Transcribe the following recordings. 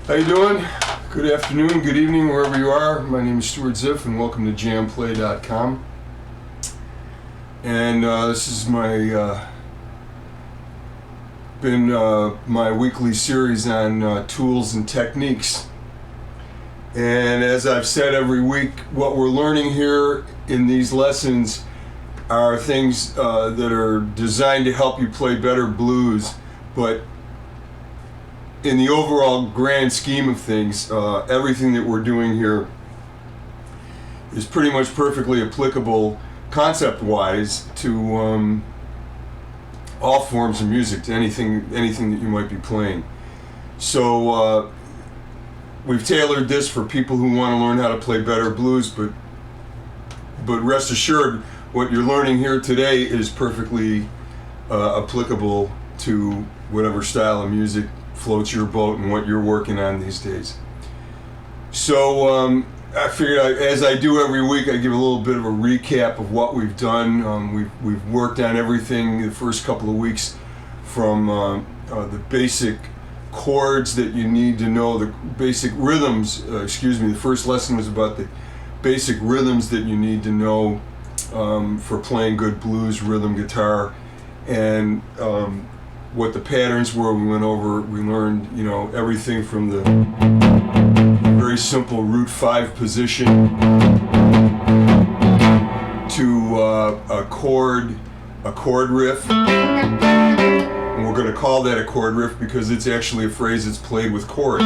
How you doing? Good afternoon, good evening, wherever you are. My name is Stuart and welcome to jamplay.com. And this is my my weekly series on tools and techniques. And as I've said every week, what we're learning here in these lessons are things that are designed to help you play better blues, but in the overall grand scheme of things, everything that we're doing here is pretty much perfectly applicable concept-wise to all forms of music, to anything that you might be playing. So we've tailored this for people who want to learn how to play better blues, but rest assured, what you're learning here today is perfectly applicable to whatever style of music floats your boat and what you're working on these days. So I figured, as I do every week, I give a little bit of a recap of what we've done. We've worked on everything the first couple of weeks, from the basic chords that you need to know, the basic rhythms. The first lesson was about the basic rhythms that you need to know for playing good blues rhythm guitar, and what the patterns were. We learned, everything from the very simple root 5 position to a chord riff. And we're going to call that a chord riff because it's actually a phrase that's played with chords.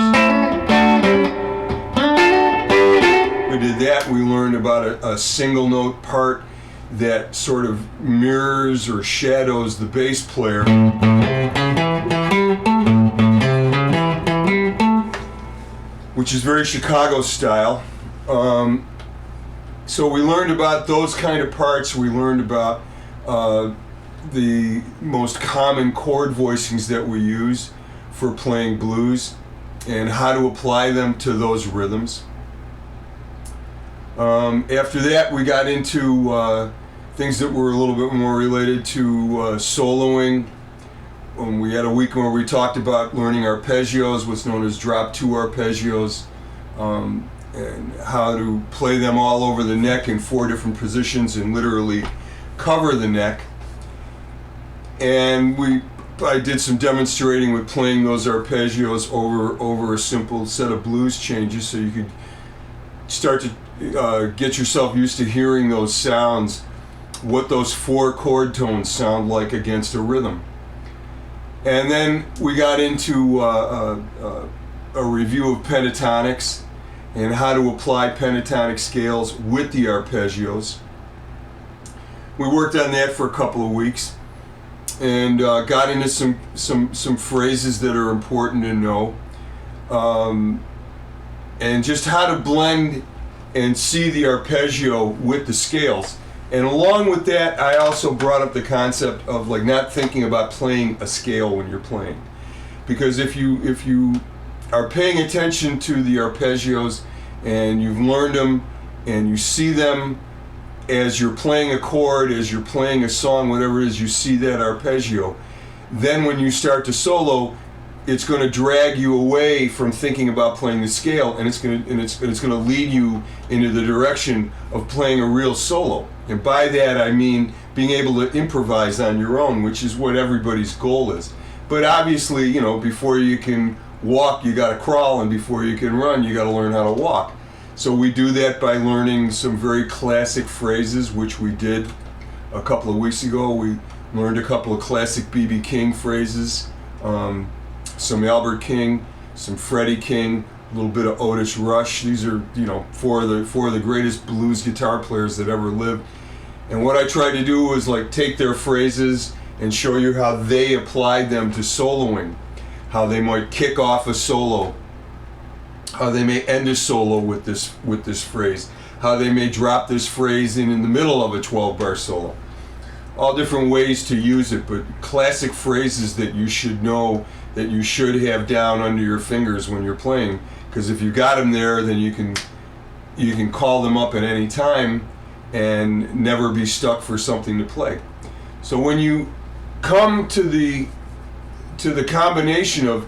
We did that. We learned about a single note part that sort of mirrors or shadows the bass player. Which is very Chicago style. So we learned about those kind of parts. We learned about the most common chord voicings that we use for playing blues and how to apply them to those rhythms. After that, we got into things that were a little bit more related to soloing. We had a week where we talked about learning arpeggios, what's known as drop 2 arpeggios, and how to play them all over the neck in 4 different positions and literally cover the neck. And I did some demonstrating with playing those arpeggios over a simple set of blues changes, so you could start to get yourself used to hearing those sounds, what those 4 chord tones sound like against a rhythm. And then we got into a review of pentatonics and how to apply pentatonic scales with the arpeggios. We worked on that for a couple of weeks. and got into some phrases that are important to know, and just how to blend and see the arpeggio with the scales. And along with that, I also brought up the concept of like not thinking about playing a scale when you're playing, because if you are paying attention to the arpeggios and you've learned them and you see them as you're playing a chord, as you're playing a song, whatever it is, you see that arpeggio, then when you start to solo, it's going to drag you away from thinking about playing the scale, and it's going to lead you into the direction of playing a real solo. And by that I mean being able to improvise on your own, which is what everybody's goal is. But obviously, you know, before you can walk, you got to crawl, and before you can run, you got to learn how to walk. So we do that by learning some very classic phrases, which we did a couple of weeks ago. We learned a couple of classic B.B. King phrases, some Albert King, some Freddie King, a little bit of Otis Rush. These are, you know, four of the greatest blues guitar players that ever lived. And what I tried to do was like take their phrases and show you how they applied them to soloing, how they might kick off a solo, how they may end a solo with this phrase, how they may drop this phrase in the middle of a 12-bar solo. All different ways to use it, but classic phrases that you should know, that you should have down under your fingers when you're playing, because if you got them there, then you can call them up at any time and never be stuck for something to play. So when you come to the combination of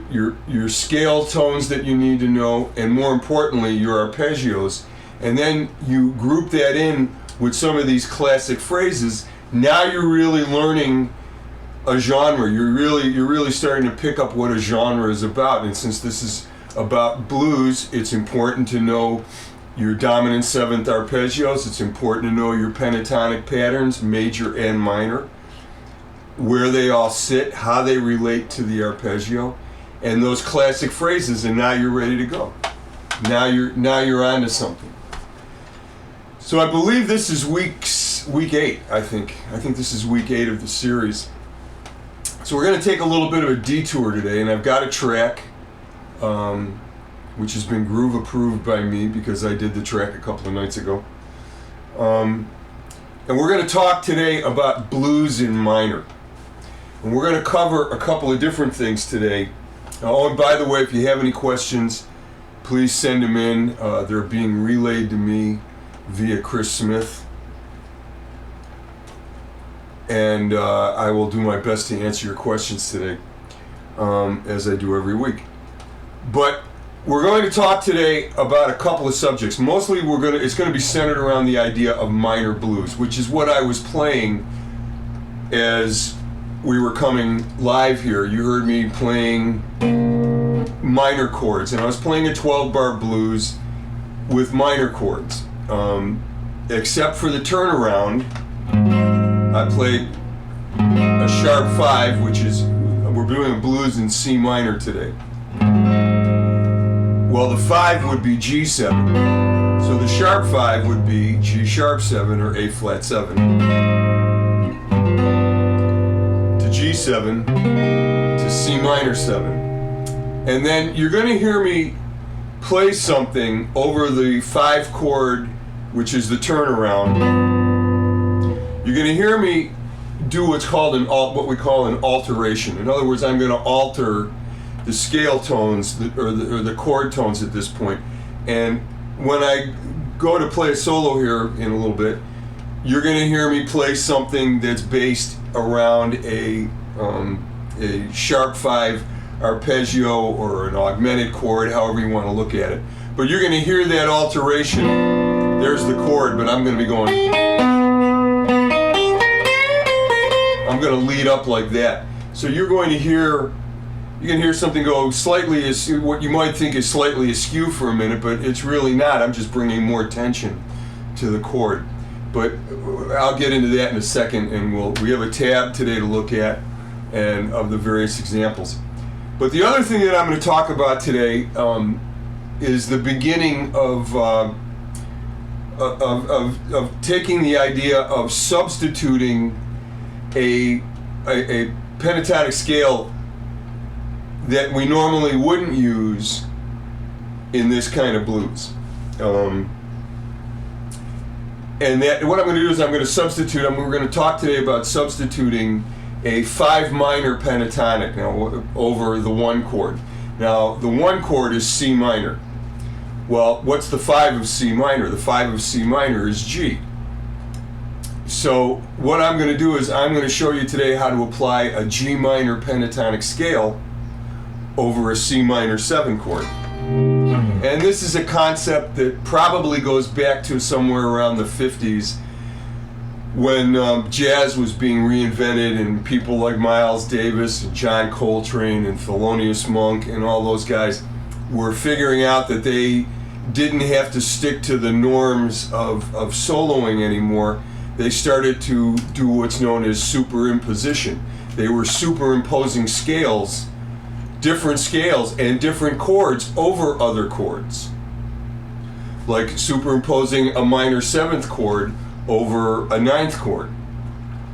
your scale tones that you need to know, and more importantly your arpeggios, and then you group that in with some of these classic phrases, now you're really learning a genre. You're really starting to pick up what a genre is about. And since this is about blues, it's important to know your dominant seventh arpeggios. It's important to know your pentatonic patterns, major and minor, where they all sit, how they relate to the arpeggio, and those classic phrases. And now you're ready to go. Now you're onto something. So I believe this is week 8. I think this is week 8 of the series. So we're going to take a little bit of a detour today, and I've got a track which has been groove approved by me because I did the track a couple of nights ago. And we're going to talk today about blues in minor. And we're going to cover a couple of different things today. Oh, and by the way, if you have any questions, please send them in. They're being relayed to me via Chris Smith. And I will do my best to answer your questions today, as I do every week. But we're going to talk today about a couple of subjects. Mostly it's going to be centered around the idea of minor blues, which is what I was playing as we were coming live here. You heard me playing minor chords, and I was playing a 12-bar blues with minor chords. Except for the turnaround, I played a sharp 5, which is, we're doing a blues in C minor today. Well, the 5 would be G7. So the sharp 5 would be G sharp 7 or A flat 7 to G7 to C minor 7. And then you're going to hear me play something over the 5 chord, which is the turnaround. You're going to hear me do what's called what we call an alteration. In other words, I'm going to alter the scale tones or the chord tones at this point. And when I go to play a solo here in a little bit, you're going to hear me play something that's based around a sharp 5 arpeggio or an augmented chord, however you want to look at it. But you're going to hear that alteration. There's the chord, but I'm going to be going. I'm going to lead up like that. So you're going to hear, you can hear something go slightly, what you might think is slightly askew for a minute, but it's really not. I'm just bringing more tension to the chord. But I'll get into that in a second, and we have a tab today to look at and of the various examples. But the other thing that I'm going to talk about today is the beginning of taking the idea of substituting a a pentatonic scale that we normally wouldn't use in this kind of blues. And that, what I'm going to do is I'm going to substitute, we're going to talk today about substituting a 5 minor pentatonic now over the 1 chord. Now, the 1 chord is C minor. Well, what's the 5 of C minor? The 5 of C minor is G. So what I'm going to do is I'm going to show you today how to apply a G minor pentatonic scale over a C minor 7 chord. And this is a concept that probably goes back to somewhere around the 50s when jazz was being reinvented, and people like Miles Davis and John Coltrane and Thelonious Monk and all those guys were figuring out that they didn't have to stick to the norms of soloing anymore. They started to do what's known as superimposition. They were superimposing scales, different scales and different chords over other chords. Like superimposing a minor 7th chord over a 9th chord.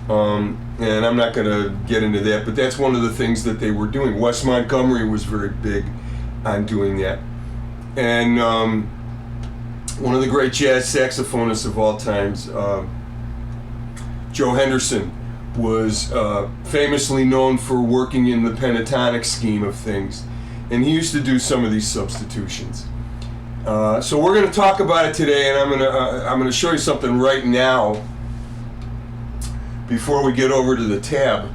And I'm not going to get into that, but that's one of the things that they were doing. Wes Montgomery was very big on doing that. And one of the great jazz saxophonists of all times, Joe Henderson, was famously known for working in the pentatonic scheme of things, and he used to do some of these substitutions. So we're going to talk about it today, and I'm going to show you something right now before we get over to the tab.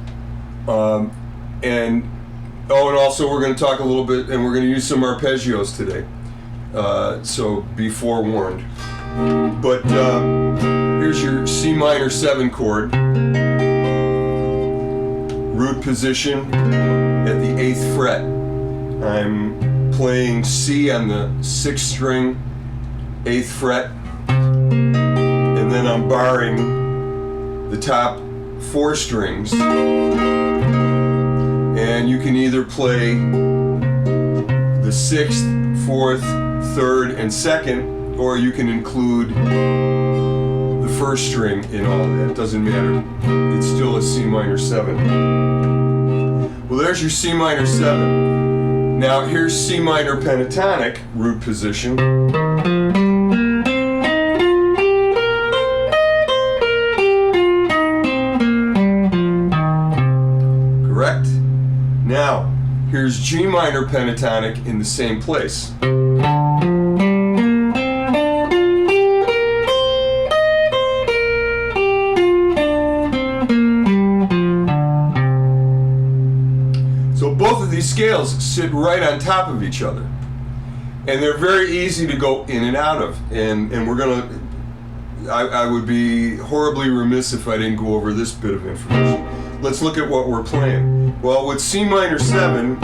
And also we're going to talk a little bit, and we're going to use some arpeggios today. So be forewarned. But here's your C minor 7 chord. Root position at the 8th fret. I'm playing C on the 6th string, 8th fret, and then I'm barring the top 4 strings. And you can either play the 6th, 4th, 3rd, and 2nd, or you can include the 1st string in all of that. It doesn't matter. It's still a C minor 7. Well, there's your C minor 7. Now here's C minor pentatonic, root position. Correct? Now, here's G minor pentatonic in the same place. Both of these scales sit right on top of each other, and they're very easy to go in and out of, and we're gonna, I would be horribly remiss if I didn't go over this bit of information. Let's look at what we're playing. Well, with C minor 7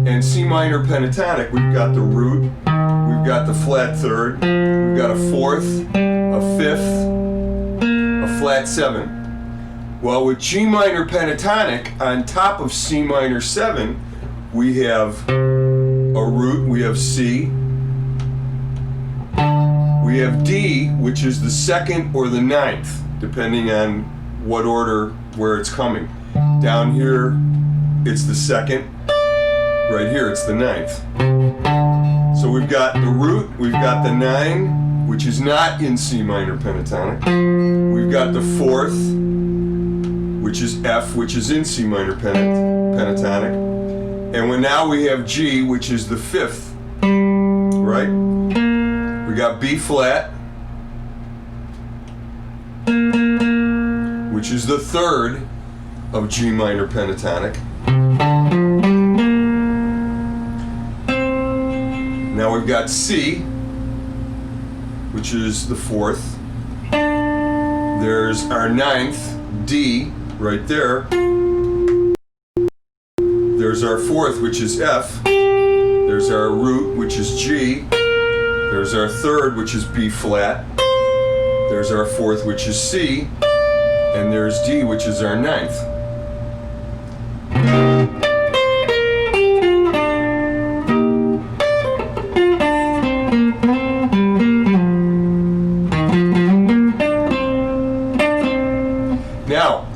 and C minor pentatonic, we've got the root, we've got the flat 3rd, we've got a 4th, a 5th, a flat 7. Well, with G minor pentatonic on top of C minor 7, we have a root, we have C, we have D, which is the 2nd or the 9th, depending on what order where it's coming. Down here, it's the 2nd. Right here, it's the 9th. So we've got the root, we've got the 9, which is not in C minor pentatonic. We've got the 4th, which is F, which is in C minor pentatonic. And now we have G, which is the 5th, right? We got B flat, which is the 3rd of G minor pentatonic. Now we've got C, which is the 4th. There's our 9th, D, right there. There's our 4th, which is F. There's our root, which is G. There's our 3rd, which is B flat. There's our 4th, which is C. And there's D, which is our 9th. Now,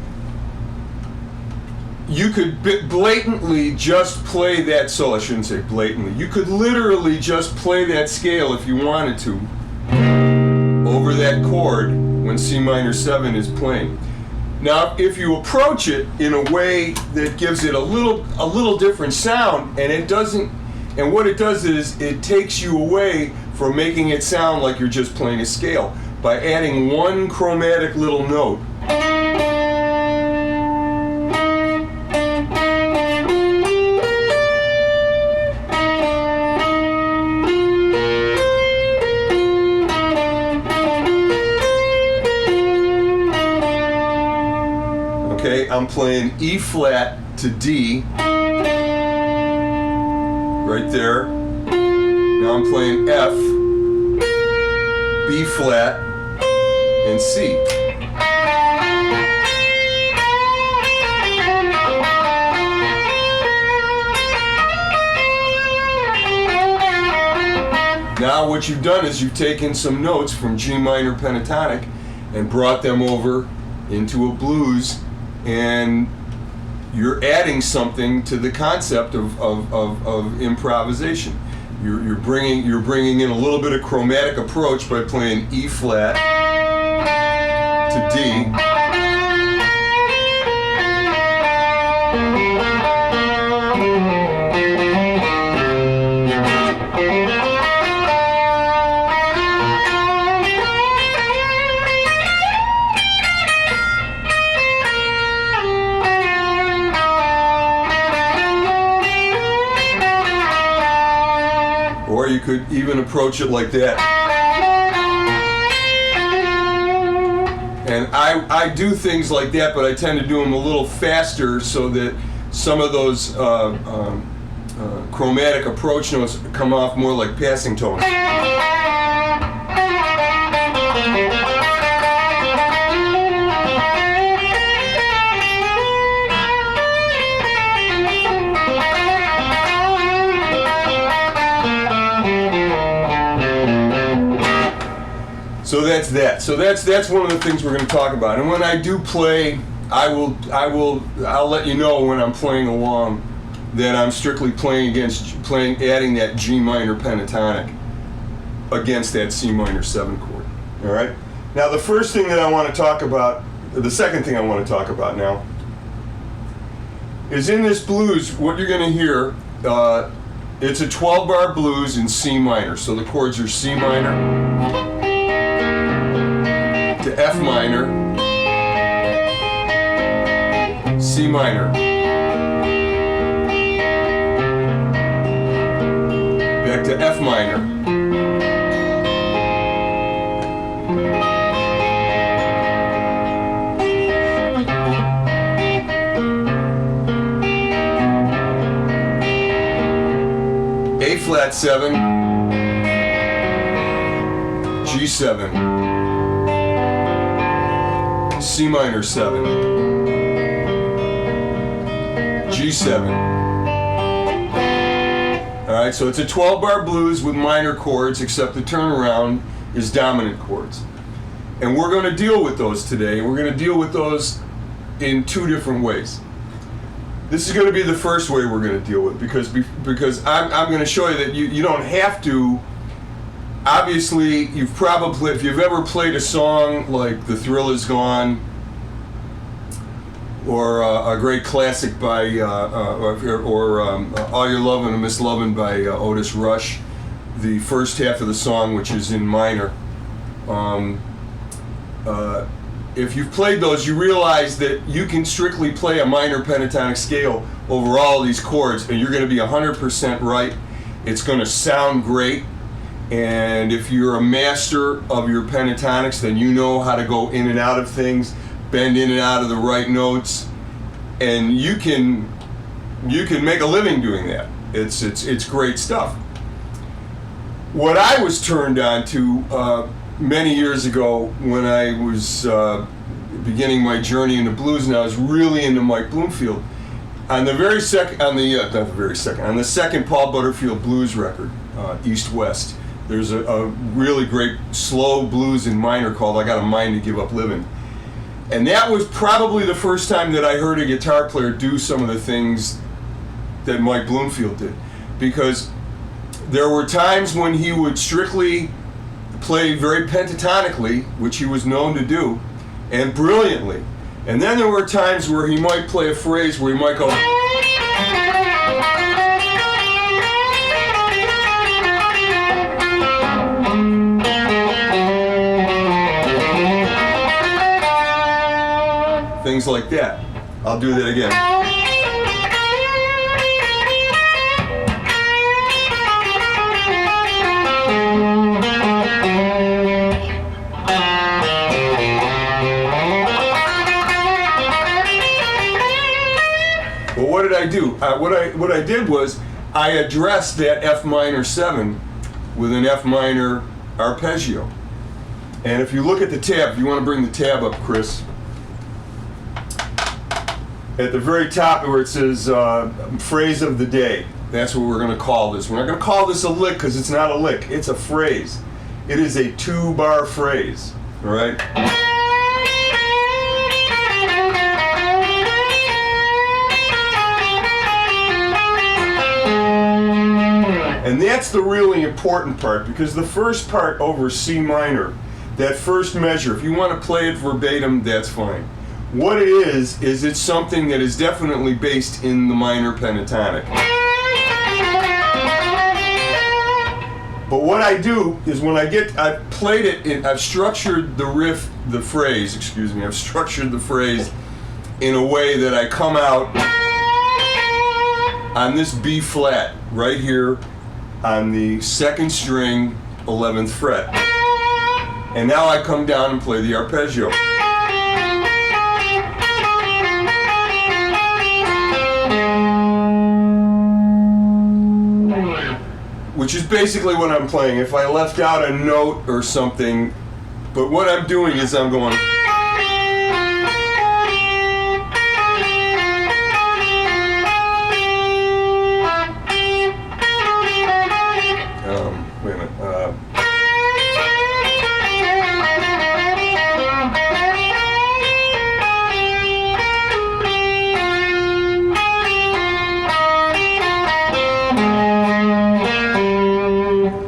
you could blatantly just play that solo. I shouldn't say blatantly. You could literally just play that scale if you wanted to over that chord when C minor 7 is playing. Now, if you approach it in a way that gives it a little different sound, and what it does is it takes you away from making it sound like you're just playing a scale by adding one chromatic little note. Okay, I'm playing E flat to D, right there. Now I'm playing F, B flat, and C. Now what you've done is you've taken some notes from G minor pentatonic and brought them over into a blues, and you're adding something to the concept of improvisation. You're bringing in a little bit of chromatic approach by playing E flat to D. Or you could even approach it like that. And I do things like that, but I tend to do them a little faster so that some of those chromatic approach notes come off more like passing tones. So that's that. So that's one of the things we're going to talk about. And when I do play, I'll let you know when I'm playing along that I'm strictly adding that G minor pentatonic against that C minor 7 chord. All right. Now the first thing that I want to talk about, the second thing I want to talk about now, is in this blues. What you're going to hear, it's a 12-bar blues in C minor. So the chords are C minor to F minor, C minor, back to F minor, A flat 7, G7, C minor 7, G7. All right, so it's a 12-bar blues with minor chords, except the turnaround is dominant chords. And we're going to deal with those today. We're going to deal with those in two different ways. This is going to be the first way we're going to deal with, because I'm going to show you that you don't have to. Obviously, if you've ever played a song like "The Thrill Is Gone" or a great classic by "All Your Lovin' and Miss Lovin' by Otis Rush, the first half of the song, which is in minor. If you've played those, you realize that you can strictly play a minor pentatonic scale over all these chords, and you're going to be 100% right. It's going to sound great. And if you're a master of your pentatonics, then you know how to go in and out of things, bend in and out of the right notes, and you can make a living doing that. It's great stuff. What I was turned on to many years ago when I was beginning my journey into blues, and I was really into Mike Bloomfield, on the second Paul Butterfield blues record, East West. There's a really great slow blues in minor called "I Got a Mind to Give Up Living," And that was probably the first time that I heard a guitar player do some of the things that Mike Bloomfield did. Because there were times when he would strictly play very pentatonically, which he was known to do, and brilliantly. And then there were times where he might play a phrase where he might go, things like that. I'll do that again. Well, what did I do? What I did was I addressed that F minor 7 with an F minor arpeggio. And if you look at the tab, if you want to bring the tab up, Chris, at the very top where it says phrase of the day, that's what we're going to call this. We're not going to call this a lick because it's not a lick. It's a phrase. It is a 2-bar phrase. All right? And that's the really important part, because the first part over C minor, that first measure, if you want to play it verbatim, that's fine. What it is it's something that is definitely based in the minor pentatonic. But what I do is when I've played it, I've structured the riff, I've structured the phrase in a way that I come out on this B flat right here on the 2nd string, 11th fret. And now I come down and play the arpeggio. Which is basically what I'm playing. If I left out a note or something, but what I'm doing is I'm going. Wait a minute.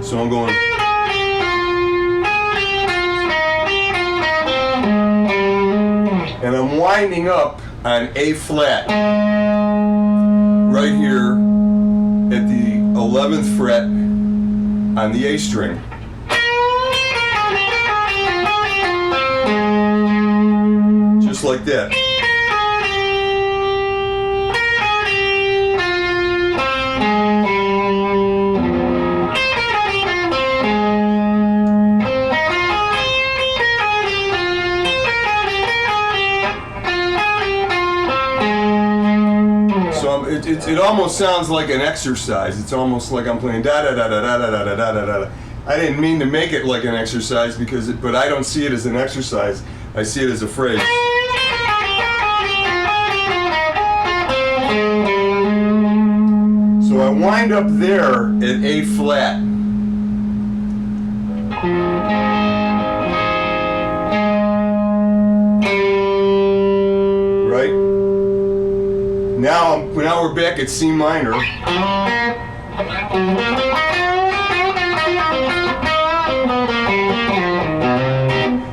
So I'm going. And I'm winding up on A flat right here at the 11th fret on the A string. Just like that. It almost sounds like an exercise. It's almost like I'm playing da da da da da da da da da da. I didn't mean to make it like an exercise but I don't see it as an exercise. I see it as a phrase. So I wind up there at A flat. Now we're back at C minor.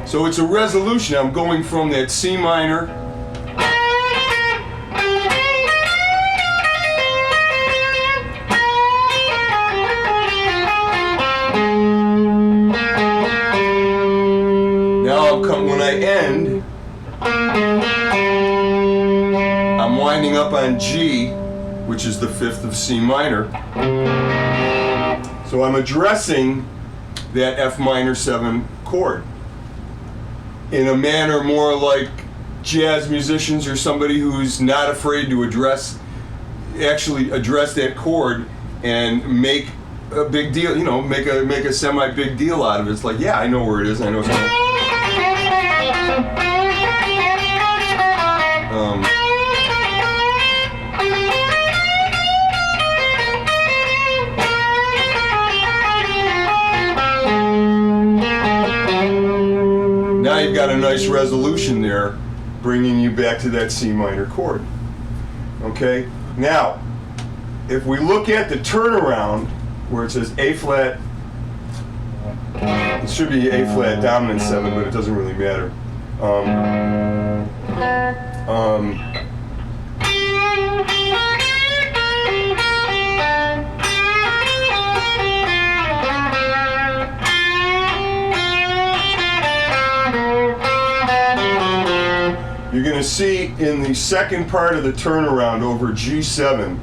So it's a resolution. I'm going from that C minor when I end, I'm winding up on G, which is the 5th of C minor. So I'm addressing that F minor 7 chord in a manner more like jazz musicians or somebody who's not afraid to actually address that chord and make a big deal, make a semi-big deal out of it. It's like, yeah, I know where it is, I know something. Now you've got a nice resolution there bringing you back to that C minor chord. Okay? Now, if we look at the turnaround, where it says A flat, it should be A flat dominant 7, but it doesn't really matter. You're going to see in the second part of the turnaround over G7,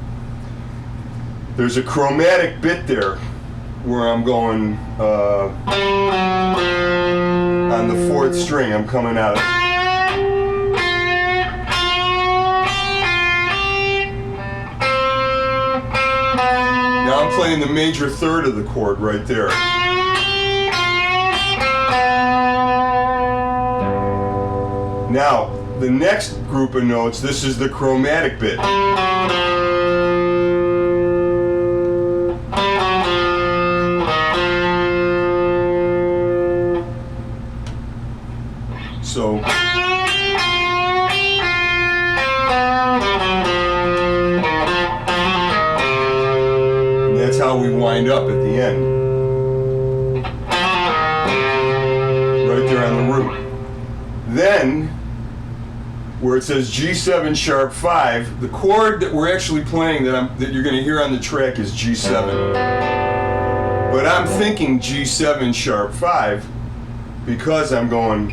there's a chromatic bit there where I'm going on the 4th string. I'm coming out. Now I'm playing the major 3rd of the chord right there. Now, the next group of notes, this is the chromatic bit. So, and that's how we wind up at the end. Right there on the root. Then, where it says G7 sharp 5, the chord that we're actually playing that you're going to hear on the track is G7. But I'm thinking G7 sharp 5 because I'm going.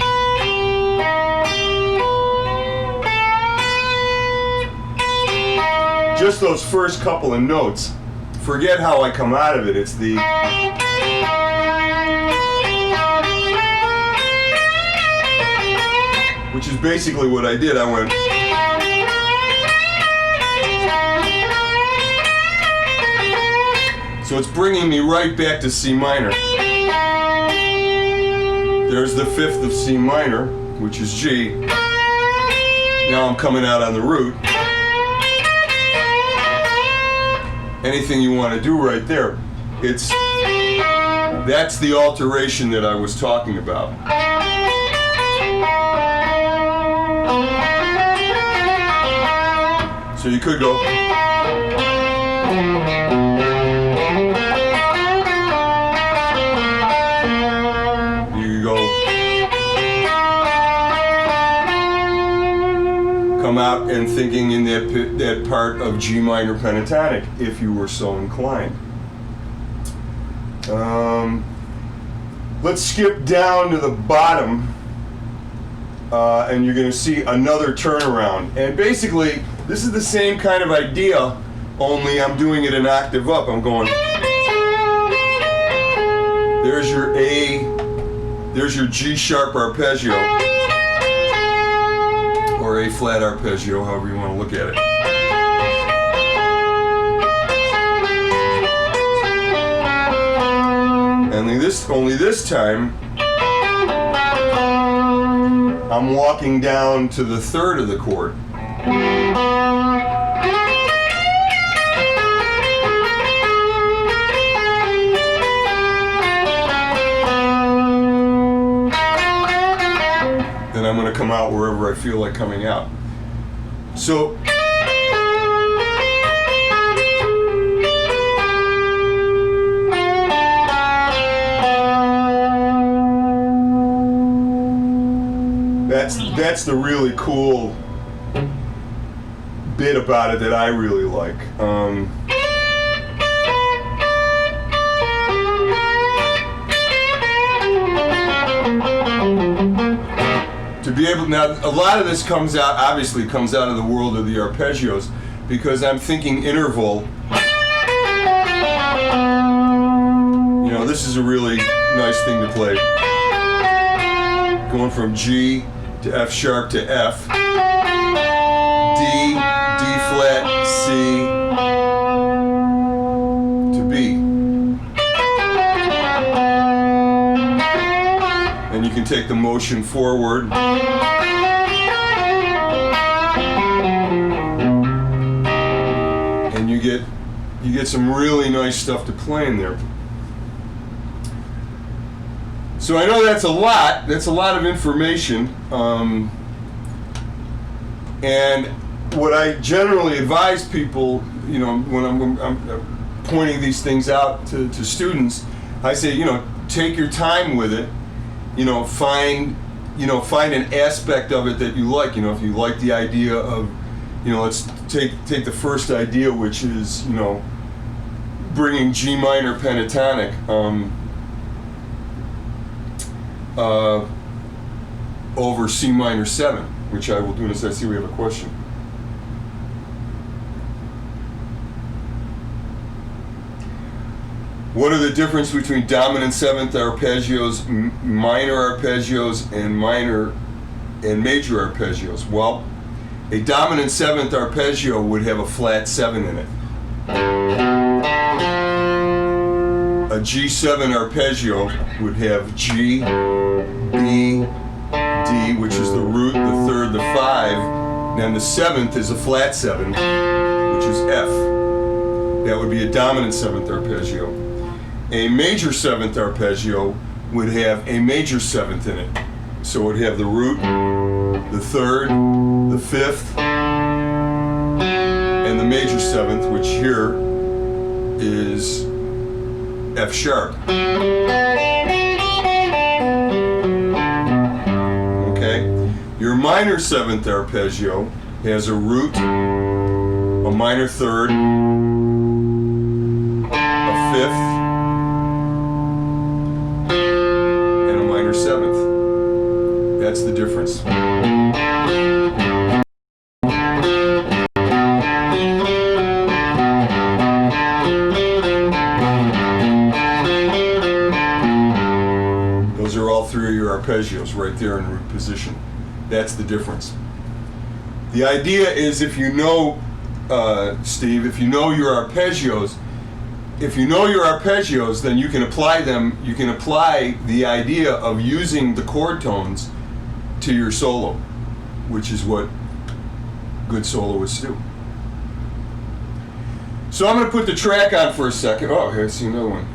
Just those first couple of notes. Forget how I come out of it. It's the. Which is basically what I did. I went. So it's bringing me right back to C minor. There's the 5th of C minor, which is G. Now I'm coming out on the root. Anything you want to do right there. That's the alteration that I was talking about. So you could go. You could go. Come out and thinking in that part of G minor pentatonic, if you were so inclined. Let's skip down to the bottom, and you're going to see another turnaround. And basically, this is the same kind of idea, only I'm doing it an octave up. I'm going. There's your A, there's your G sharp arpeggio, or A flat arpeggio, however you want to look at it. Only this time, I'm walking down to the 3rd of the chord. Then I'm going to come out wherever I feel like coming out. So, that's the really cool bit about it that I really like. To be able, now a lot of this obviously comes out of the world of the arpeggios, because I'm thinking interval. You know, this is a really nice thing to play. Going from G to F sharp to F, D, D flat, C to B. And you can take the motion forward. And you get some really nice stuff to play in there. So I know that's a lot of information, And what I generally advise people, you know, when I'm pointing these things out to students, I say, you know, take your time with it. You know, find an aspect of it that you like. You know, if you like the idea of, you know, let's take the first idea, which is, you know, bringing G minor pentatonic over C minor 7, which I will do as I see we have a question. What are the difference between dominant seventh arpeggios, minor arpeggios, and major arpeggios? Well, a dominant seventh arpeggio would have a flat 7 in it. A G7 arpeggio would have G, B, D, which is the root, the third, the 5, and the 7th is a flat 7, which is F. That would be a dominant 7th arpeggio. A major 7th arpeggio would have a major 7th in it. So it would have the root, the 3rd, the 5th, and the major 7th, which here is F sharp. Okay? Your minor 7th arpeggio has a root, a minor 3rd, a 5th, and a minor 7th. That's the difference. Those are all 3 of your arpeggios right there in root position. That's the difference. The idea is, if you know, Steve, if you know your arpeggios, then you can apply them. You can apply the idea of using the chord tones to your solo, which is what good soloists do. So I'm going to put the track on for a second. Oh, here I see another one.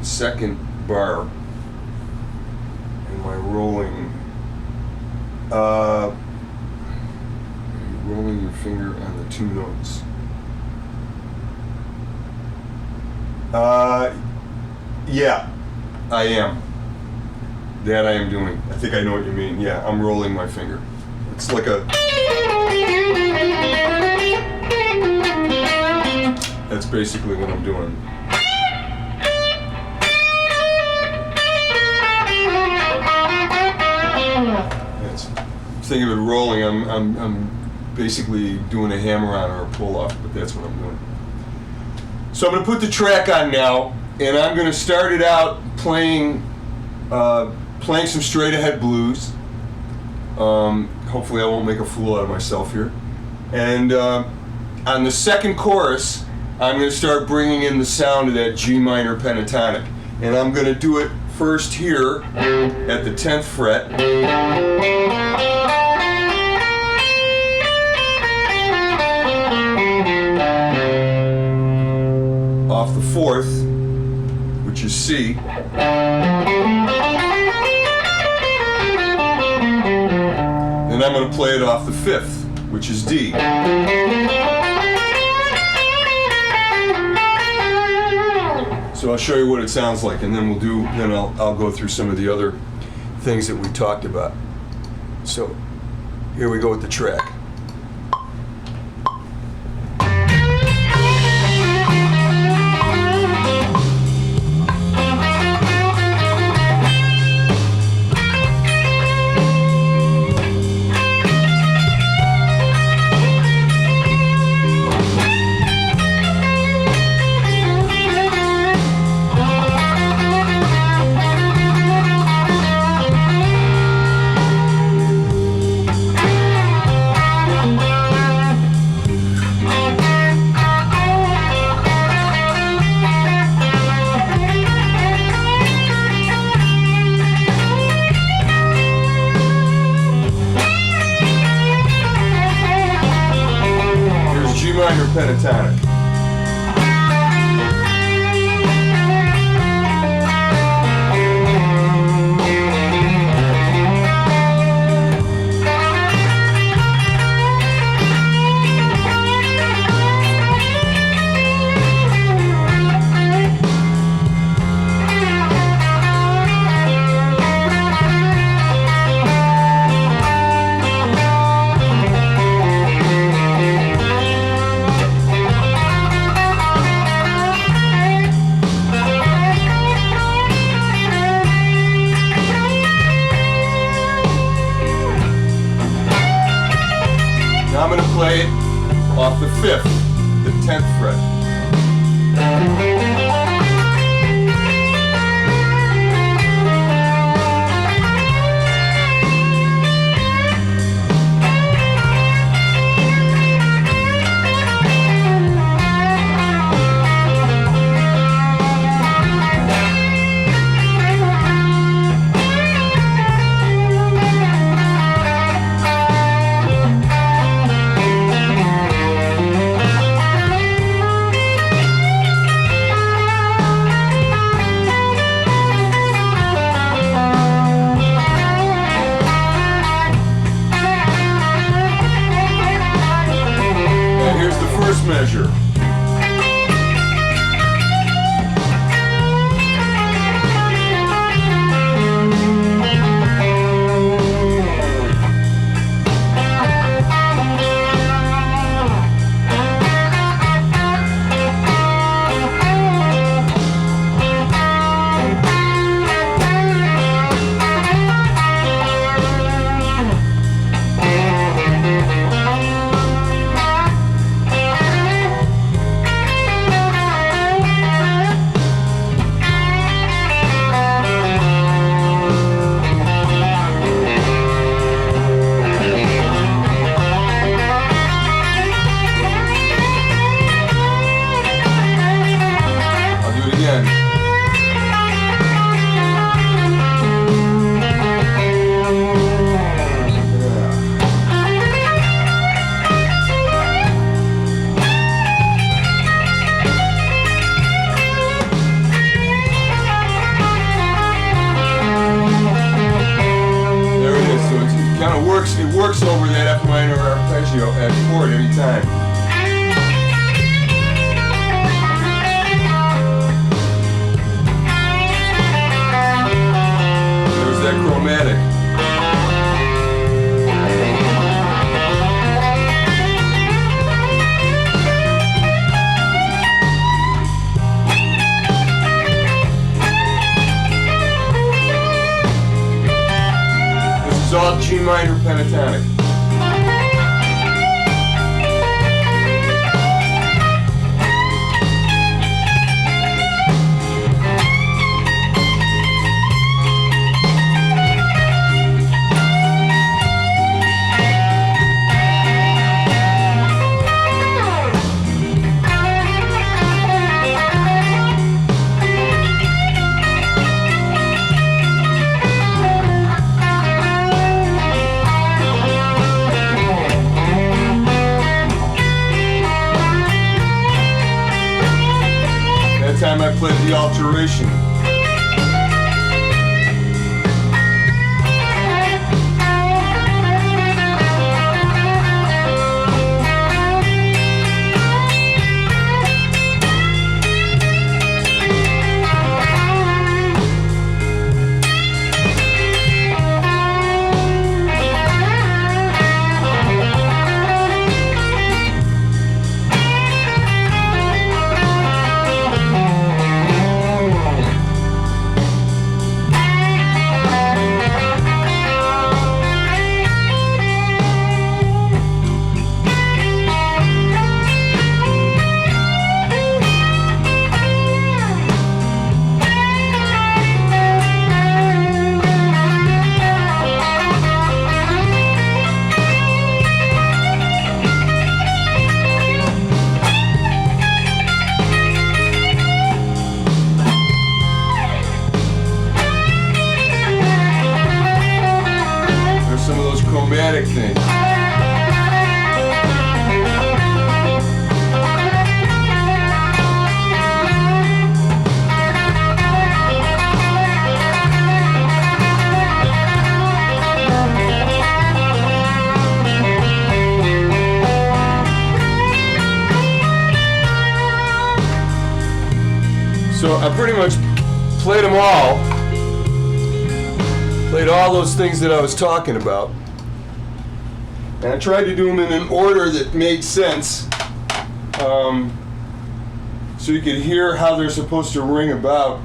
Second bar. Am I rolling? Rolling your finger on the 2 notes. Yeah, I am. That I am doing. I think I know what you mean. Yeah, I'm rolling my finger. It's like a... That's basically what I'm doing. Think of it rolling, I'm basically doing a hammer-on or a pull-off, but that's what I'm doing. So I'm going to put the track on now, and I'm going to start it out playing some straight-ahead blues. Hopefully I won't make a fool out of myself here. And on the second chorus, I'm going to start bringing in the sound of that G minor pentatonic. And I'm going to do it first here at the 10th fret. Off the 4th, which is C. Then I'm going to play it off the 5th, which is D. So I'll show you what it sounds like, and then I'll go through some of the other things that we talked about. So here we go with the track. Pentatonic. I'm going to play it off the 5th, the 10th fret. Measure. It works over that F minor arpeggio at chord anytime. There's that chromatic. It's all G minor pentatonic. Time I played the alteration. Chromatic thing. So I pretty much played them all. Played all those things that I was talking about. And I tried to do them in an order that made sense, so you could hear how they're supposed to ring about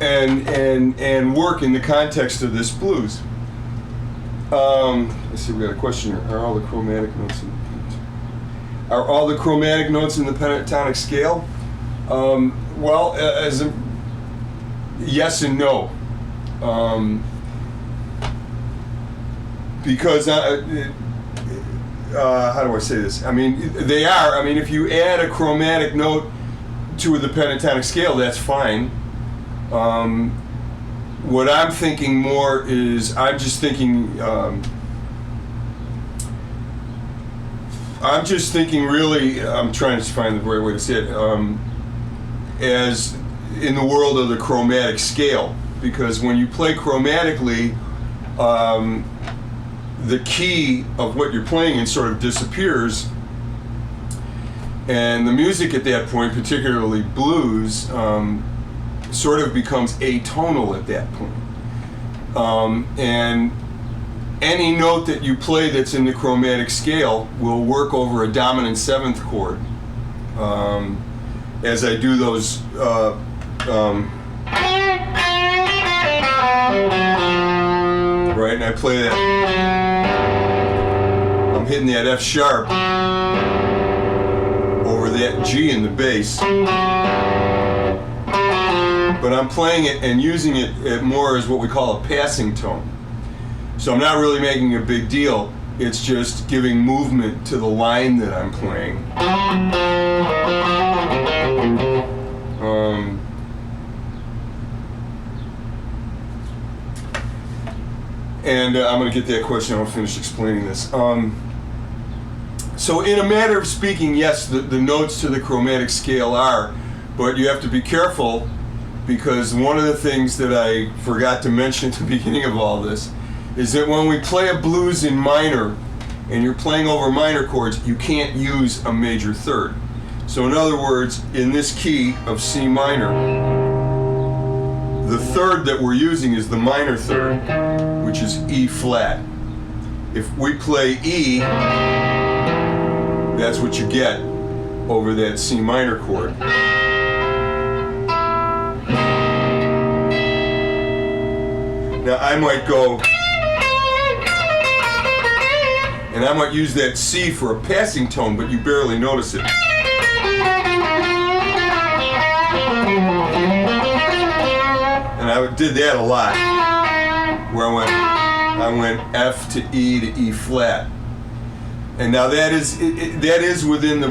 and work in the context of this blues. Let's see, we got a question here. Are all the chromatic notes in the pentatonic scale? Well, yes and no. Because how do I say this? I mean, they are. I mean, if you add a chromatic note to the pentatonic scale, that's fine. What I'm thinking more is, I'm just thinking really, I'm trying to find the right way to say it, as in the world of the chromatic scale. Because when you play chromatically, the key of what you're playing in sort of disappears, and the music at that point, particularly blues, sort of becomes atonal at that point. And any note that you play that's in the chromatic scale will work over a dominant seventh chord. As I do those, right, and I play that, I'm hitting that F sharp over that G in the bass. But I'm playing it and using it more as what we call a passing tone. So I'm not really making a big deal. It's just giving movement to the line that I'm playing. And I'm going to get that question. I'll finish explaining this. So in a matter of speaking, yes, the notes to the chromatic scale are, but you have to be careful, because one of the things that I forgot to mention at the beginning of all this is that when we play a blues in minor and you're playing over minor chords, you can't use a major third. So in other words, in this key of C minor, the third that we're using is the minor third, which is E flat. If we play E, that's what you get over that C minor chord. Now I might go, and I might use that C for a passing tone, but you barely notice it. And I did that a lot, where I went F to E flat. And now that is within the.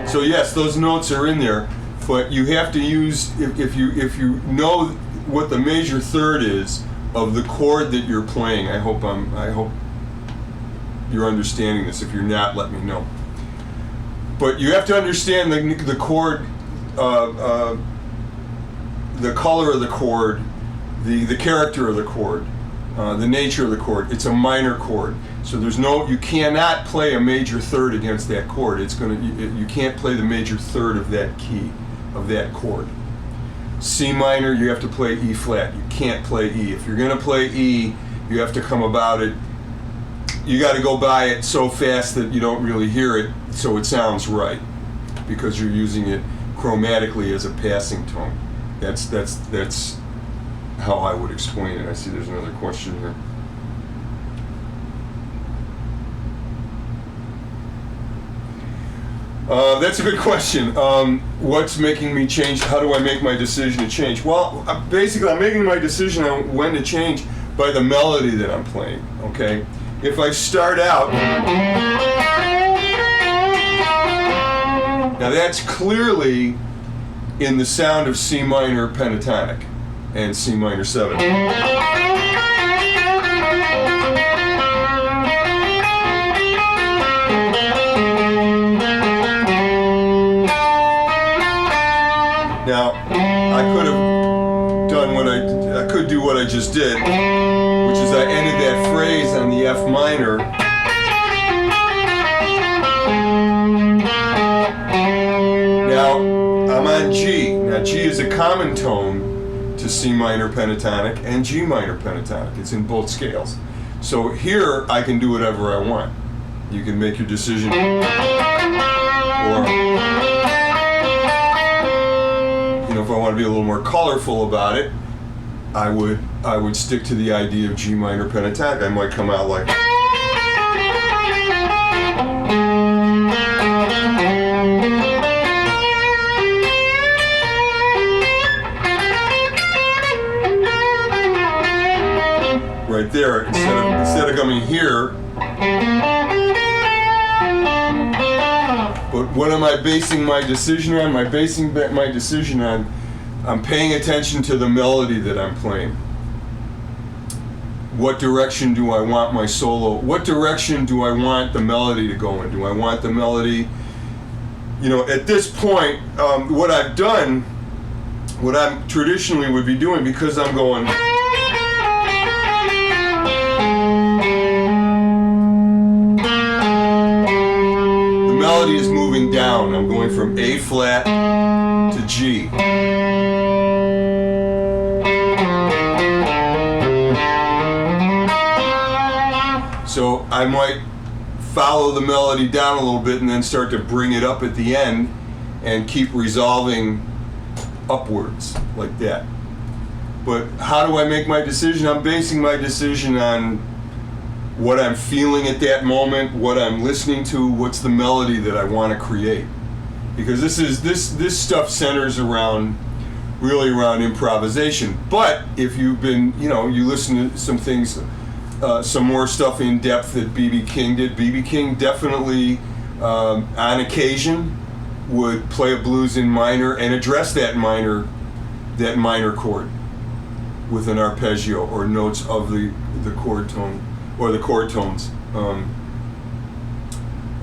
So yes, those notes are in there. But you have to use, if you know what the major third is of the chord that you're playing. I hope you're understanding this. If you're not, let me know. But you have to understand the chord, the color of the chord, the character of the chord, the nature of the chord. It's a minor chord, so you cannot play a major third against that chord. You can't play the major third of that key, of that chord. C minor, you have to play E flat. You can't play E. If you're going to play E, you have to come about it. You got to go by it so fast that you don't really hear it, so it sounds right, because you're using it chromatically as a passing tone. That's how I would explain it. I see there's another question here. That's a good question. What's making me change? How do I make my decision to change? Well, basically, I'm making my decision on when to change by the melody that I'm playing, okay? If I start out, now that's clearly in the sound of C minor pentatonic and C minor 7. Now, I could have done I could do what I just did, which is I ended that phrase on the F minor. Now, I'm on G. Now, G is a common tone to C minor pentatonic and G minor pentatonic. It's in both scales. So here, I can do whatever I want. You can make your decision. Or, if I want to be a little more colorful about it, I would stick to the idea of G minor pentatonic. I might come out like. Right there, instead of coming here. But what am I basing my decision on? I'm paying attention to the melody that I'm playing. What direction do I want my solo? What direction do I want the melody to go in? Do I want the melody? You know, at this point, what I've done, what I traditionally would be doing, because I'm going. The melody is moving down. I'm going from A flat to G. So I might follow the melody down a little bit and then start to bring it up at the end and keep resolving upwards like that. But how do I make my decision? I'm basing my decision on what I'm feeling at that moment, what I'm listening to, what's the melody that I want to create. Because this stuff centers around improvisation. But if you've been, you listen to some things, some more stuff in depth that B.B. King did. B.B. King definitely, on occasion, would play a blues in minor and address that minor chord with an arpeggio or notes of the chord tone or the chord tones.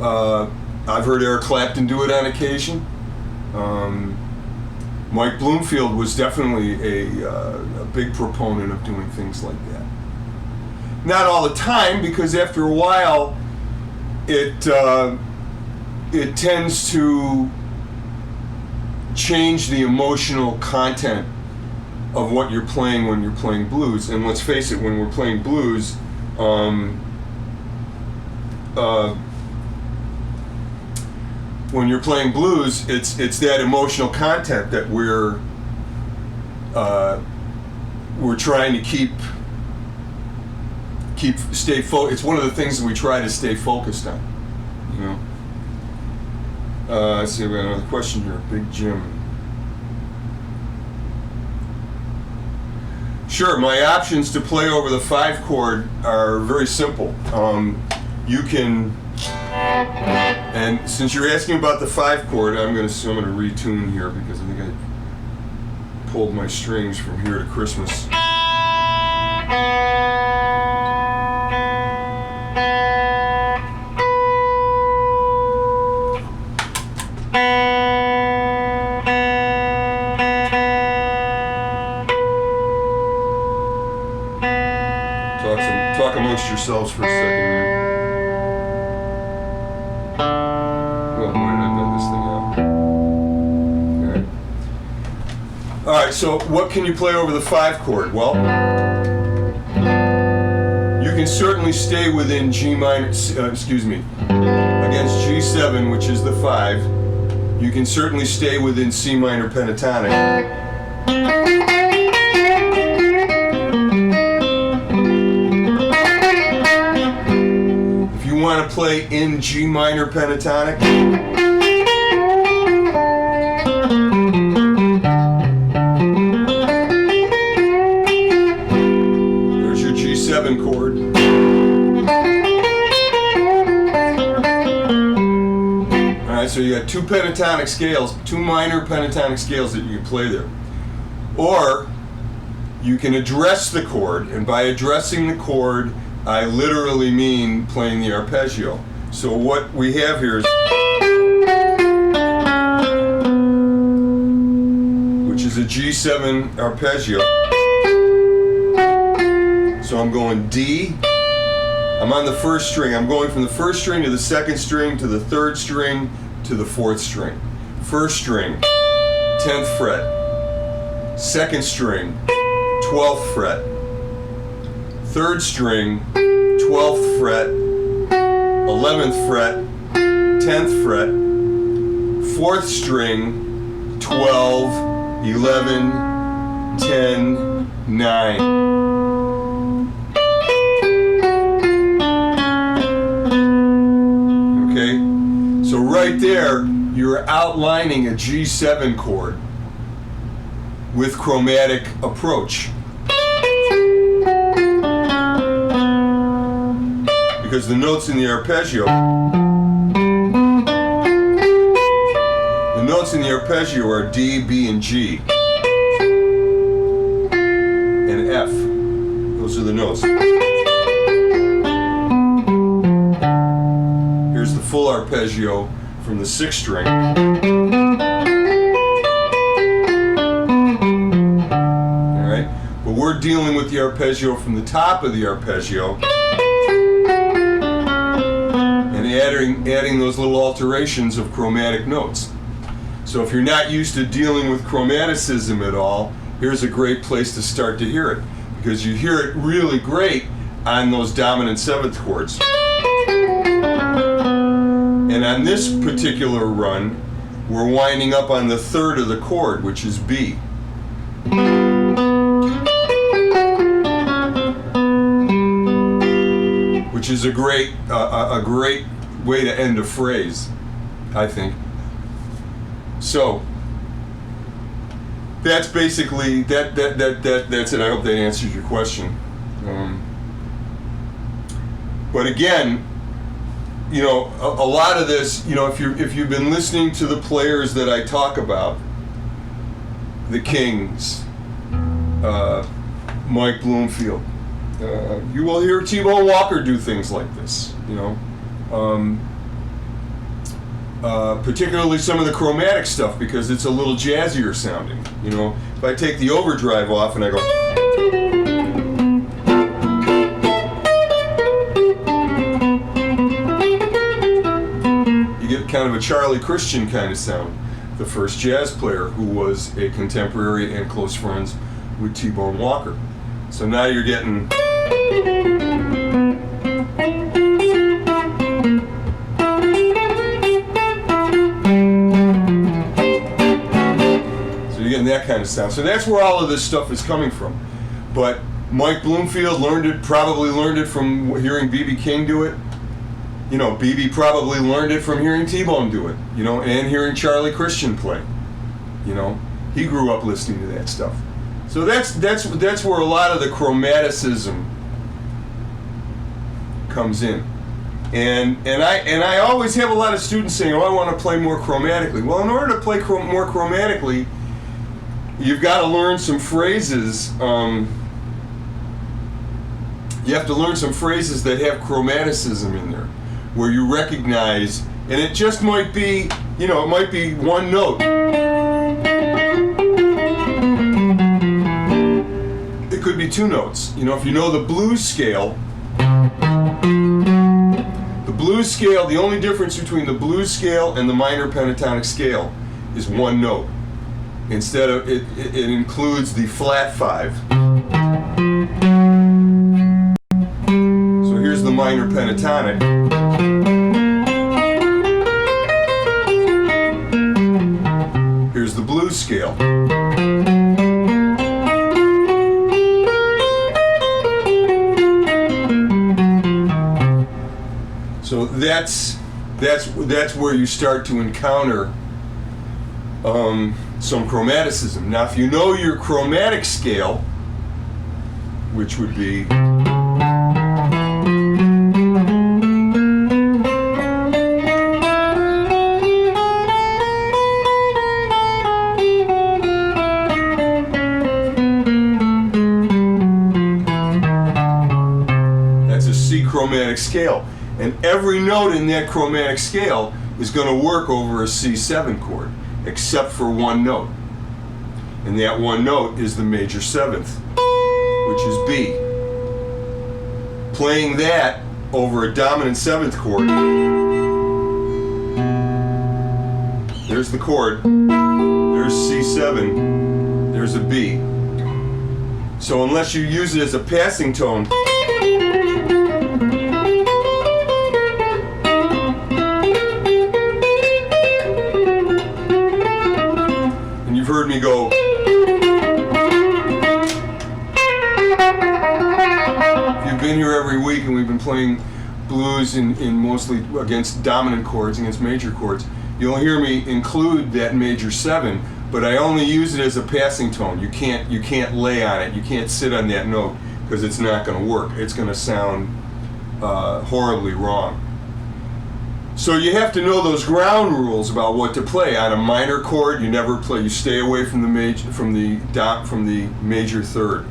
I've heard Eric Clapton do it on occasion. Mike Bloomfield was definitely a big proponent of doing things like that. Not all the time, because after a while, it tends to change the emotional content of what you're playing when you're playing blues. And let's face it, when we're playing blues, when you're playing blues, it's that emotional content that we're trying to it's one of the things that we try to stay focused on, Let's see, we got another question here. Big Jim. Sure, my options to play over the 5 chord are very simple. You can, and since you're asking about the 5 chord, I'm going to retune here because I think I pulled my strings from here to Christmas. Talk amongst yourselves for a second here. Well, why did I bend this thing out? Okay. Alright, so what can you play over the 5 chord? Well, you can certainly stay within G minor, against G7, which is the 5. You can certainly stay within C minor pentatonic. Want to play in G minor pentatonic, there's your G7 chord. Alright, so you got 2 pentatonic scales, 2 minor pentatonic scales that you can play there. Or you can address the chord, and by addressing the chord, I literally mean playing the arpeggio. So what we have here is, which is a G7 arpeggio. So I'm going D. I'm on the 1st string. I'm going from the 1st string to the 2nd string to the 3rd string to the 4th string. 1st string, 10th fret. 2nd string, 12th fret. 3rd string, 12th fret, 11th fret, 10th fret, 4th string, 12, 11, 10, 9. Okay? So right there, you're outlining a G7 chord with chromatic approach. Because the notes in the arpeggio, are D, B, and G. And F. Those are the notes. Here's the full arpeggio from the 6th string. Alright? But we're dealing with the arpeggio from the top of the arpeggio and adding those little alterations of chromatic notes. So if you're not used to dealing with chromaticism at all, here's a great place to start to hear it, because you hear it really great on those dominant 7th chords. And on this particular run, we're winding up on the 3rd of the chord, which is B. Which is a great way to end a phrase, I think. So that's basically that's it. I hope that answers your question. But again, you know, a lot of this, you know, if you've been listening to the players that I talk about, the Kings, Mike Bloomfield, you will hear T-Bone Walker do things like this, you know. Particularly some of the chromatic stuff, because it's a little jazzier sounding. You know, if I take the overdrive off and I go, you get kind of a Charlie Christian kind of sound. The first jazz player who was a contemporary and close friends with T-Bone Walker. So now you're getting that kind of sound. So that's where all of this stuff is coming from. But Mike Bloomfield probably learned it from hearing B.B. King do it. You know, B.B. probably learned it from hearing T-Bone do it, you know, and hearing Charlie Christian play. You know, he grew up listening to that stuff. So that's where a lot of the chromaticism comes in. And I always have a lot of students saying, "Oh, I want to play more chromatically." Well, in order to play more chromatically, you've got to learn some phrases. You have to learn some phrases that have chromaticism in there, where you recognize, and it just might be, you know, it might be one note. It could be 2 notes. You know, if you know the blues scale, the only difference between the blues scale and the minor pentatonic scale is 1 note. Instead of it includes the flat 5. So here's the minor pentatonic. Here's the blues scale. So that's where you start to encounter some chromaticism. Now, if you know your chromatic scale, which would be that's a C chromatic scale, and every note in that chromatic scale is going to work over a C7 chord, except for 1 note. And that 1 note is the major 7th, which is B. Playing that over a dominant 7th chord, there's the chord, there's C7, there's a B. So unless you use it as a passing tone, and you've heard me go, been here every week and we've been playing blues in mostly against dominant chords, against major chords, you'll hear me include that major 7, but I only use it as a passing tone. You can't lay on it. You can't sit on that note because it's not going to work. It's going to sound horribly wrong. So you have to know those ground rules about what to play. On a minor chord, you never play. You stay away from the major third.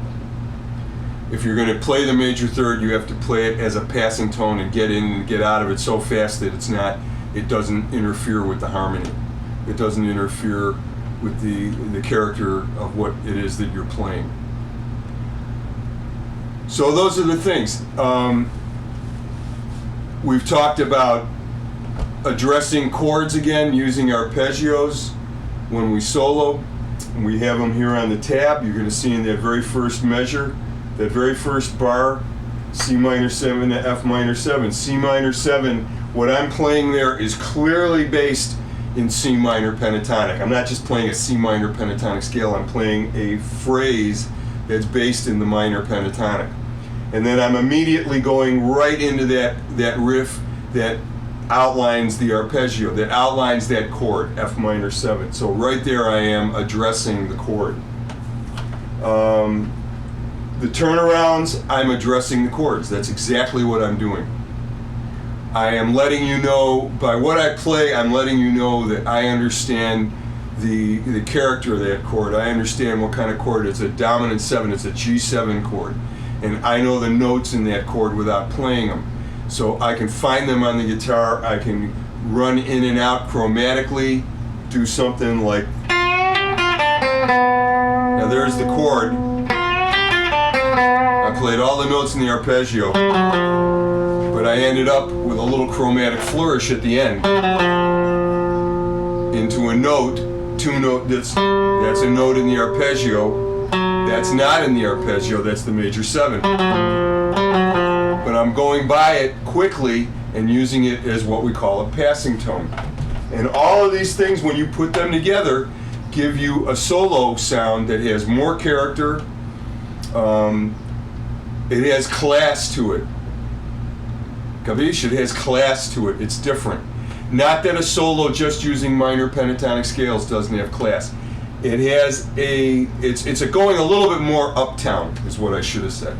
If you're going to play the major third, you have to play it as a passing tone and get in and get out of it so fast that it doesn't interfere with the harmony. It doesn't interfere with the character of what it is that you're playing. So those are the things. We've talked about addressing chords again, using arpeggios when we solo. We have them here on the tab. You're going to see in that very first measure, that very first bar, C minor 7 to F minor 7. C minor 7, what I'm playing there is clearly based in C minor pentatonic. I'm not just playing a C minor pentatonic scale, I'm playing a phrase that's based in the minor pentatonic. And then I'm immediately going right into that riff that outlines the arpeggio, that outlines that chord, F minor 7. So right there I am addressing the chord. The turnarounds, I'm addressing the chords. That's exactly what I'm doing. I am letting you know, by what I play, I'm letting you know that I understand the character of that chord. I understand what kind of chord. It's a dominant 7, it's a G7 chord. And I know the notes in that chord without playing them. So I can find them on the guitar, I can run in and out chromatically, do something like, now there's the chord. I played all the notes in the arpeggio, but I ended up with a little chromatic flourish at the end into a note, that's a note in the arpeggio. That's not in the arpeggio, that's the major 7. But I'm going by it quickly and using it as what we call a passing tone. And all of these things, when you put them together, give you a solo sound that has more character. It has class to it. Capisce? It has class to it. It's different. Not that a solo just using minor pentatonic scales doesn't have class. It has it's going a little bit more uptown, is what I should have said.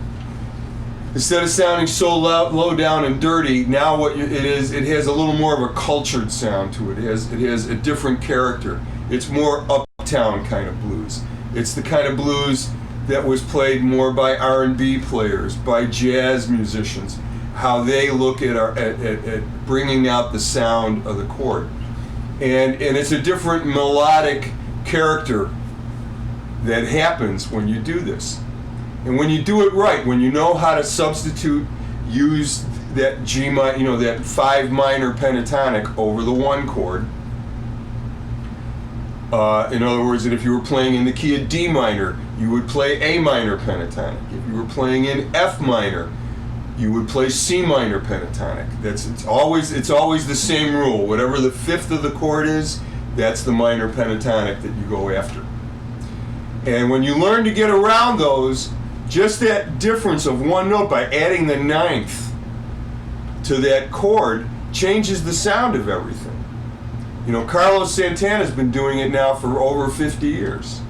Instead of sounding so low down and dirty, now what it has a little more of a cultured sound to it. It has a different character. It's more uptown kind of blues. It's the kind of blues that was played more by R&B players, by jazz musicians, how they look at bringing out the sound of the chord. And it's a different melodic character that happens when you do this. And when you do it right, when you know how to use that G minor, that 5 minor pentatonic over the 1 chord. In other words, that if you were playing in the key of D minor, you would play A minor pentatonic. If you were playing in F minor, you would play C minor pentatonic. It's always the same rule. Whatever the 5th of the chord is, that's the minor pentatonic that you go after. And when you learn to get around those, just that difference of 1 note by adding the 9th to that chord changes the sound of everything. Carlos Santana's been doing it now for over 50 years.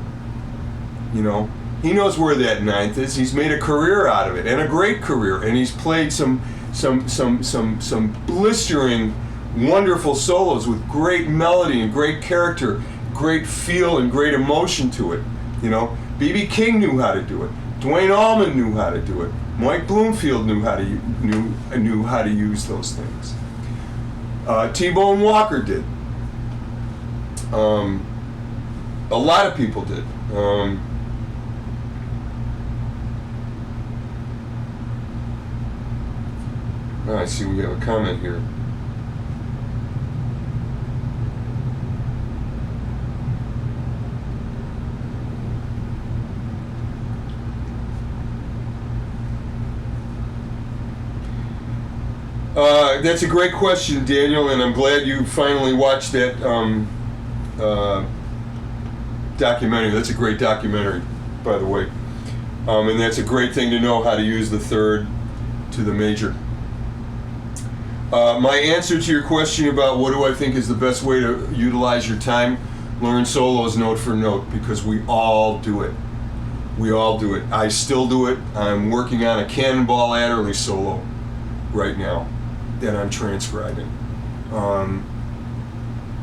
He knows where that 9th is. He's made a career out of it, and a great career, and he's played some blistering, wonderful solos with great melody and great character, great feel and great emotion to it. B.B. King knew how to do it. Duane Allman knew how to do it. Mike Bloomfield knew how to use those things. T-Bone Walker did. A lot of people did. I see we have a comment here. That's a great question, Daniel, and I'm glad you finally watched that documentary. That's a great documentary, by the way. And that's a great thing to know, how to use the third to the major. My answer to your question about what do I think is the best way to utilize your time, learn solos note for note, because we all do it. We all do it. I still do it. I'm working on a Cannonball Adderley solo right now that I'm transcribing.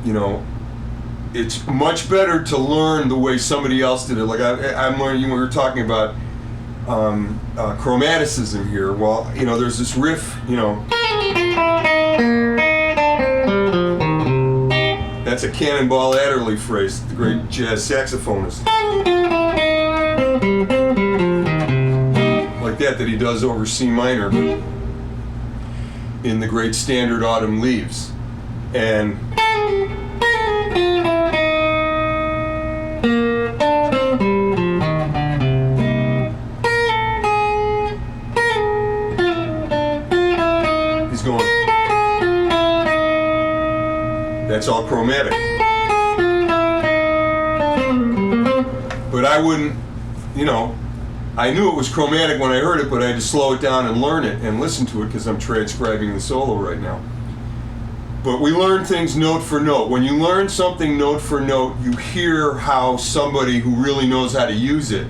You know, it's much better to learn the way somebody else did it. Like I'm learning, we were talking about chromaticism here. Well, you know, there's this riff, you know. That's a Cannonball Adderley phrase, the great jazz saxophonist. Like that he does over C minor in the great standard Autumn Leaves. And he's going, that's all chromatic. But I wouldn't, you know, I knew it was chromatic when I heard it, but I had to slow it down and learn it and listen to it because I'm transcribing the solo right now. But we learn things note for note. When you learn something note for note, you hear how somebody who really knows how to use it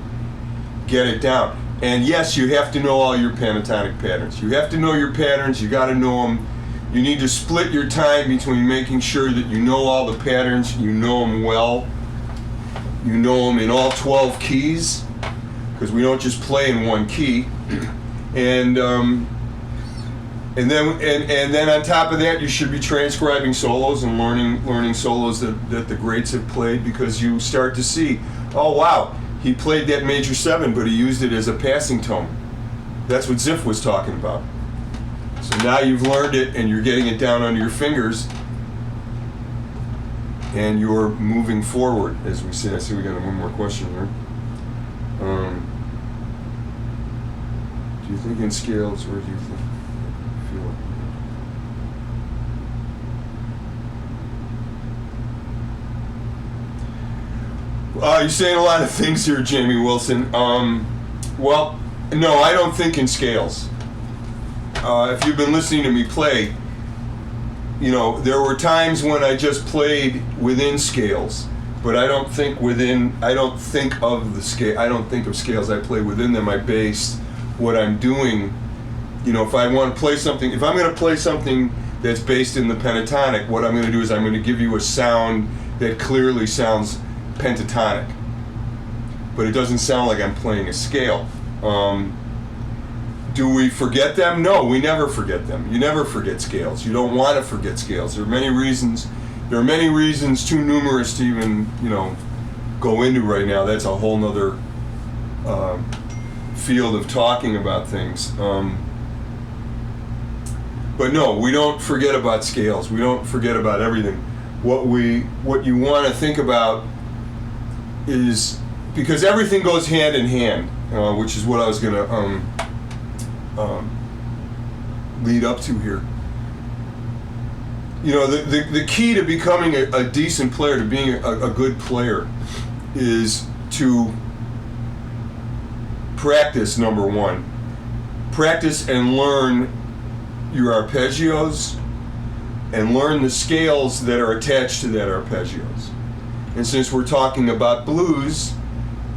get it down. And yes, you have to know all your pentatonic patterns. You have to know your patterns, you got to know them. You need to split your time between making sure that you know all the patterns, you know them well, you know them in all 12 keys, because we don't just play in one key. And then on top of that, you should be transcribing solos and learning solos that the greats have played, because you start to see, oh wow, he played that major 7, but he used it as a passing tone. That's what Ziff was talking about. So now you've learned it and you're getting it down under your fingers and you're moving forward, as we say. I see we got one more question here. Do you think in scales, or do you feel it? You're saying a lot of things here, Jamie Wilson. Well, no, I don't think in scales. If you've been listening to me play, you know, there were times when I just played within scales, but I don't think of the scale. I don't think of scales. I play within them. I base what I'm doing. You know, if I want to play something, if I'm going to play something that's based in the pentatonic, what I'm going to do is I'm going to give you a sound that clearly sounds pentatonic, but it doesn't sound like I'm playing a scale. Do we forget them? No, we never forget them. You never forget scales. You don't want to forget scales. There are many reasons. There are many reasons too numerous to even, you know, go into right now. That's a whole nother field of talking about things. But no, we don't forget about scales. We don't forget about everything. What you want to think about is, because everything goes hand in hand, which is what I was going to lead up to here. You know, the key to becoming a decent player, to being a good player, is to practice, number one. Practice and learn your arpeggios and learn the scales that are attached to that arpeggios. And since we're talking about blues,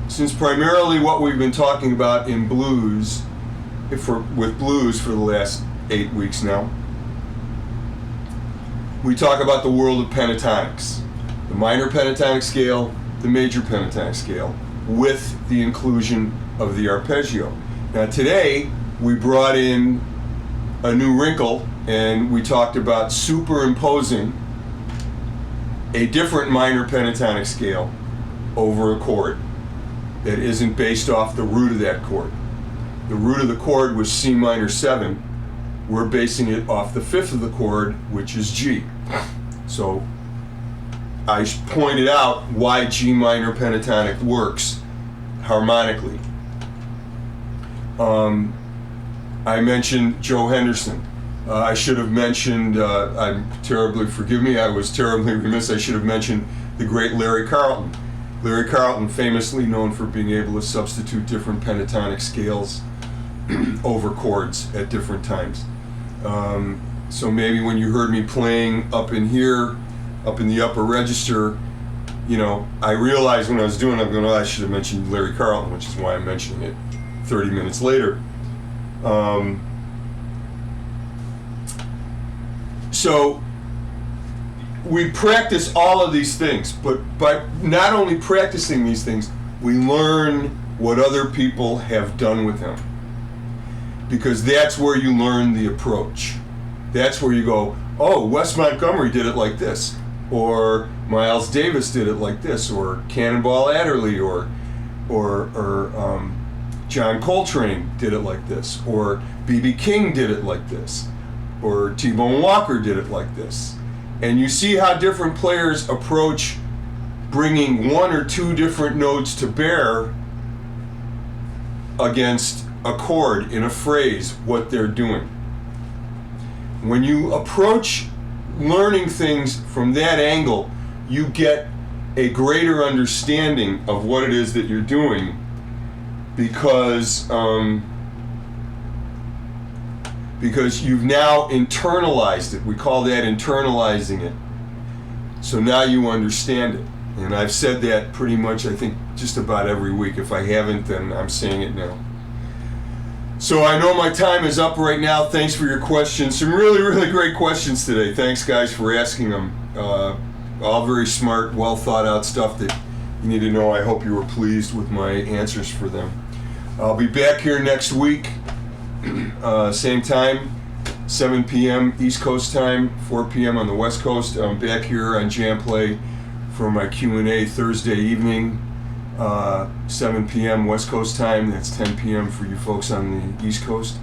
since primarily what we've been talking about in blues, with blues for the last 8 weeks now, we talk about the world of pentatonics, the minor pentatonic scale, the major pentatonic scale, with the inclusion of the arpeggio. Now today we brought in a new wrinkle, and we talked about superimposing a different minor pentatonic scale over a chord that isn't based off the root of that chord. The root of the chord was C minor 7. We're basing it off the 5th of the chord, which is G. So I pointed out why G minor pentatonic works harmonically. I mentioned Joe Henderson. I should have mentioned, forgive me, I was terribly remiss. I should have mentioned the great Larry Carlton. Larry Carlton, famously known for being able to substitute different pentatonic scales over chords at different times. So maybe when you heard me playing up in here, up in the upper register, you know, I realized when I was doing it, I'm going, oh, I should have mentioned Larry Carlton, which is why I'm mentioning it 30 minutes later. So we practice all of these things, but by not only practicing these things, we learn what other people have done with them. Because that's where you learn the approach. That's where you go, oh, Wes Montgomery did it like this, or Miles Davis did it like this, or Cannonball Adderley, or John Coltrane did it like this, or B.B. King did it like this, or T-Bone Walker did it like this. And you see how different players approach bringing one or two different notes to bear against a chord in a phrase, what they're doing. When you approach learning things from that angle, you get a greater understanding of what it is that you're doing, because you've now internalized it. We call that internalizing it. So now you understand it. And I've said that pretty much, I think, just about every week. If I haven't, then I'm saying it now. So I know my time is up right now. Thanks for your questions. Some really, really great questions today. Thanks, guys, for asking them. All very smart, well thought out stuff that you need to know. I hope you were pleased with my answers for them. I'll be back here next week, same time, 7 p.m. East Coast time, 4 p.m. on the West Coast. I'm back here on Jam Play for my Q&A Thursday evening, 7 p.m. West Coast time. That's 10 p.m. for you folks on the East Coast.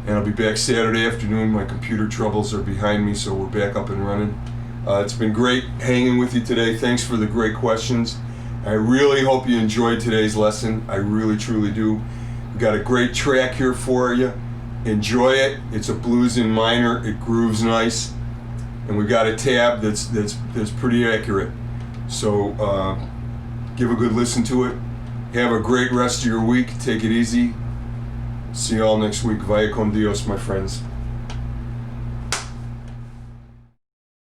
And I'll be back Saturday afternoon. My computer troubles are behind me, so we're back up and running. It's been great hanging with you today. Thanks for the great questions. I really hope you enjoyed today's lesson. I really, truly do. We've got a great track here for you. Enjoy it. It's a blues in minor. It grooves nice. And we've got a tab that's pretty accurate. So give a good listen to it. Have a great rest of your week. Take it easy. See you all next week. Vaya con Dios, my friends.